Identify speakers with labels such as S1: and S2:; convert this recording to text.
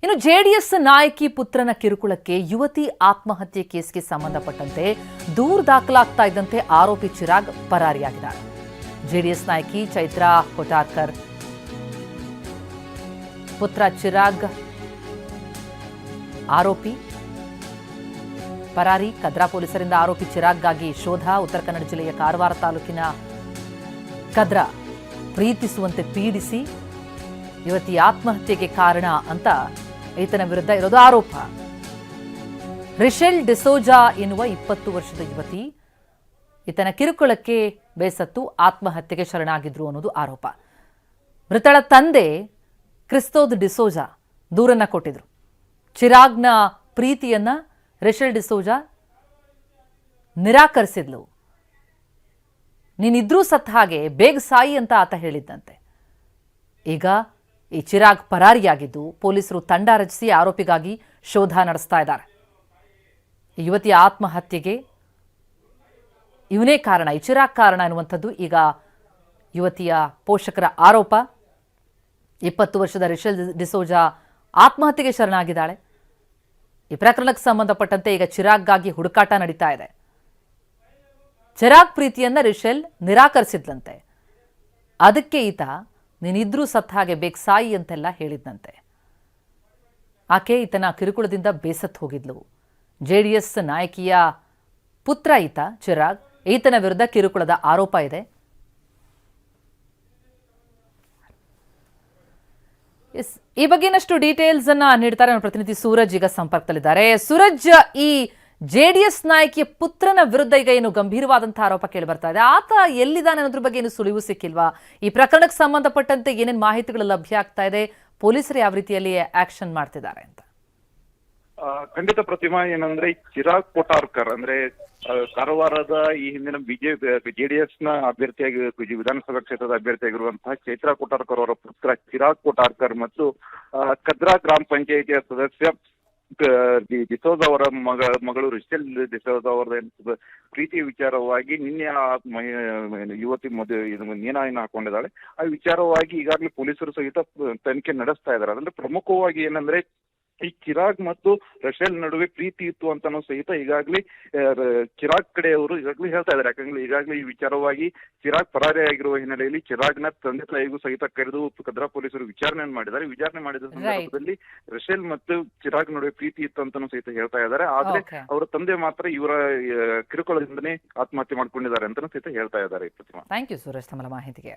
S1: ಇನ್ನು ಜೆಡಿಎಸ್ ನಾಯಕಿ ಪುತ್ರನ ಕಿರುಕುಳಕ್ಕೆ ಯುವತಿ ಆತ್ಮಹತ್ಯೆ ಕೇಸ್ಗೆ ಸಂಬಂಧಪಟ್ಟಂತೆ ದೂರು ದಾಖಲಾಗ್ತಾ ಇದ್ದಂತೆ ಆರೋಪಿ ಚಿರಾಗ್ ಪರಾರಿಯಾಗಿದ್ದಾರೆ. ಜೆಡಿಎಸ್ ನಾಯಕಿ ಚೈತ್ರಾ ಕೊಟಾರ್ಕರ್ ಪುತ್ರ ಚಿರಾಗ್ ಆರೋಪಿ ಪರಾರಿ. ಕದ್ರಾ ಪೊಲೀಸರಿಂದ ಆರೋಪಿ ಚಿರಾಗ್ಗಾಗಿ ಶೋಧ. ಉತ್ತರ ಕನ್ನಡ ಜಿಲ್ಲೆಯ ಕಾರವಾರ ತಾಲೂಕಿನ ಕದ್ರಾ ಪ್ರೀತಿಸುವಂತೆ ಪೀಡಿಸಿ ಯುವತಿ ಆತ್ಮಹತ್ಯೆಗೆ ಕಾರಣ ಅಂತ ಈತನ ವಿರುದ್ಧ ಇರೋದು ಆರೋಪ. ರಿಶೆಲ್ ಡಿಸೋಜಾ ಎನ್ನುವ 20 ವರ್ಷದ ಯುವತಿ ಈತನ ಕಿರುಕುಳಕ್ಕೆ ಬೇಸತ್ತು ಆತ್ಮಹತ್ಯೆಗೆ ಶರಣಾಗಿದ್ರು ಅನ್ನೋದು ಆರೋಪ. ಮೃತಳ ತಂದೆ ಕ್ರಿಸ್ತೋದ್ ಡಿಸೋಜಾ ದೂರನ್ನ ಕೊಟ್ಟಿದ್ರು. ಚಿರಾಗ್ನ ಪ್ರೀತಿಯನ್ನ ರಿಶೆಲ್ ಡಿಸೋಜಾ ನಿರಾಕರಿಸಿದ್ಲು. ನೀನಿದ್ರೂ ಸತ್ತ ಹಾಗೆ ಬೇಗ ಸಾಯಿ ಅಂತ ಆತ ಹೇಳಿದ್ದಂತೆ. ಈಗ ಈ ಚಿರಾಗ್ ಪರಾರಿಯಾಗಿದ್ದು ಪೊಲೀಸರು ತಂಡ ರಚಿಸಿ ಆರೋಪಿಗಾಗಿ ಶೋಧ ನಡೆಸ್ತಾ ಇದ್ದಾರೆ. ಈ ಯುವತಿಯ ಆತ್ಮಹತ್ಯೆಗೆ ಇವನೇ ಕಾರಣ, ಈ ಚಿರಾಗ್ ಕಾರಣ ಎನ್ನುವಂಥದ್ದು ಈಗ ಯುವತಿಯ ಪೋಷಕರ ಆರೋಪ. 20 ವರ್ಷದ ರಿಶೆಲ್ ಡಿಸೋಜಾ ಆತ್ಮಹತ್ಯೆಗೆ ಶರಣಾಗಿದ್ದಾಳೆ. ಈ ಪ್ರಕರಣಕ್ಕೆ ಸಂಬಂಧಪಟ್ಟಂತೆ ಈಗ ಚಿರಾಗ್ಗಾಗಿ ಹುಡುಕಾಟ ನಡೀತಾ ಇದೆ. ಚಿರಾಗ್ ಪ್ರೀತಿಯನ್ನ ರಿಶೆಲ್ ನಿರಾಕರಿಸಿದ್ಲಂತೆ. ಅದಕ್ಕೆ ಈತ ನೀನಿದ್ರೂ ಸತ್ತ ಹಾಗೆ ಬೇಗ ಸಾಯಿ ಅಂತೆಲ್ಲ ಹೇಳಿದ್ನಂತೆ. ಆಕೆ ಈತನ ಕಿರುಕುಳದಿಂದ ಬೇಸತ್ತು ಹೋಗಿದ್ಲು. ಜೆಡಿಎಸ್ ನಾಯಕಿಯ ಪುತ್ರ ಈತ ಚಿರಾಗ್. ಈತನ ವಿರುದ್ಧ ಕಿರುಕುಳದ ಆರೋಪ ಇದೆ. ಈ ಬಗ್ಗೆ ಇನ್ನಷ್ಟು ಡೀಟೇಲ್ಸ್ ಅನ್ನ ನೀಡ್ತಾರೆ ನಮ್ಮ ಪ್ರತಿನಿಧಿ ಸೂರಜ್ ಈಗ ಸಂಪರ್ಕದಲ್ಲಿದ್ದಾರೆ. ಸೂರಜ್, ಈ ಜೆಡಿಎಸ್ ನಾಯಕಿಯ ಪುತ್ರನ ವಿರುದ್ಧ ಈಗ ಏನು ಗಂಭೀರವಾದಂತಹ ಆರೋಪ ಕೇಳಿ ಬರ್ತಾ ಇದೆ, ಆತ ಎಲ್ಲಿದ್ದಾನೆ ಅನ್ನೋದ್ರ ಬಗ್ಗೆ ಏನು ಸುಳಿವು ಸಿಕ್ಕಿಲ್ವಾ? ಈ ಪ್ರಕರಣಕ್ಕೆ ಸಂಬಂಧಪಟ್ಟಂತೆ ಏನೇನು ಮಾಹಿತಿಗಳು ಲಭ್ಯ ಆಗ್ತಾ ಇದೆ? ಪೊಲೀಸರು ಯಾವ ರೀತಿಯಲ್ಲಿ ಆಕ್ಷನ್ ಮಾಡ್ತಿದ್ದಾರೆ ಅಂತ?
S2: ಖಂಡಿತ ಪ್ರತಿಮಾ, ಏನಂದ್ರೆ ಚಿರಾಗ್ ಕೊಟಾರ್ಕರ್ ಅಂದ್ರೆ ಕಾರವಾರದ ಈ ಹಿಂದಿನ ಜೆಡಿಎಸ್ ನ ಅಭ್ಯರ್ಥಿಯಾಗಿ ವಿಧಾನಸಭಾ ಕ್ಷೇತ್ರದ ಅಭ್ಯರ್ಥಿಯಾಗಿರುವಂತಹ ಚೈತ್ರಾ ಕೊಟಾರ್ಕರ್ ಅವರ ಪುತ್ರ ಚಿರಾಗ್ ಕೊಟಾರ್ಕರ್ ಮತ್ತು ಕದ್ರಾ ಗ್ರಾಮ ಪಂಚಾಯಿತಿಯ ಸದಸ್ಯ ಡಿಸೋಜಾ ಅವರ ಮಗಳು ರಿಶೆಲ್ ಡಿಸೋಜಾ ಅವರ ಪ್ರೀತಿ ವಿಚಾರವಾಗಿ ನಿನ್ನೆ ಯುವತಿ ನೇಣಾಯಿನ ಹಾಕೊಂಡಿದ್ದಾಳೆ. ಆ ವಿಚಾರವಾಗಿ ಈಗಾಗಲೇ ಪೊಲೀಸರು ಸಹಿತ ತನಿಖೆ ನಡೆಸ್ತಾ ಇದ್ದಾರೆ. ಅಂದ್ರೆ ಪ್ರಮುಖವಾಗಿ ಏನಂದ್ರೆ ಈ ಚಿರಾಗ್ ಮತ್ತು ರಿಶೆಲ್ ನಡುವೆ ಪ್ರೀತಿ ಇತ್ತು ಅಂತಾನೂ ಸಹಿತ ಈಗಾಗಲೇ ಚಿರಾಗ್ ಕಡೆಯವರು ಈಗಾಗಲೇ ಹೇಳ್ತಾ ಇದ್ದಾರೆ. ಯಾಕಂದ್ರೆ ಈಗಾಗಲೇ ಈ ವಿಚಾರವಾಗಿ ಚಿರಾಗ್ ಪರಾರಿಯಾಗಿರುವ ಹಿನ್ನೆಲೆಯಲ್ಲಿ ಚಿರಾಗ್ನ ತಂದೆ ತಾಯಿಗೂ ಸಹಿತ ಕರೆದು ಕದ್ರಾ ಪೊಲೀಸರು ವಿಚಾರಣೆ ಮಾಡಿದ್ದಾರೆ. ವಿಚಾರಣೆ ಮಾಡಿದ ಸಂದರ್ಭದಲ್ಲಿ ರಿಶೆಲ್ ಮತ್ತು ಚಿರಾಗ್ ನಡುವೆ ಪ್ರೀತಿ ಇತ್ತು ಅಂತಾನೂ ಸಹಿತ ಹೇಳ್ತಾ ಇದ್ದಾರೆ. ಆದ್ರೆ ಅವರ ತಂದೆ ಮಾತ್ರ ಇವರ ಕಿರುಕುಳದಿಂದನೇ ಆತ್ಮಹತ್ಯೆ ಮಾಡ್ಕೊಂಡಿದ್ದಾರೆ ಅಂತಾನೂ ಸಹಿತ ಹೇಳ್ತಾ ಇದ್ದಾರೆ.
S1: ಥ್ಯಾಂಕ್ ಯು ಸೂರಜ್ ತಮ್ಮ ಮಾಹಿತಿಗೆ.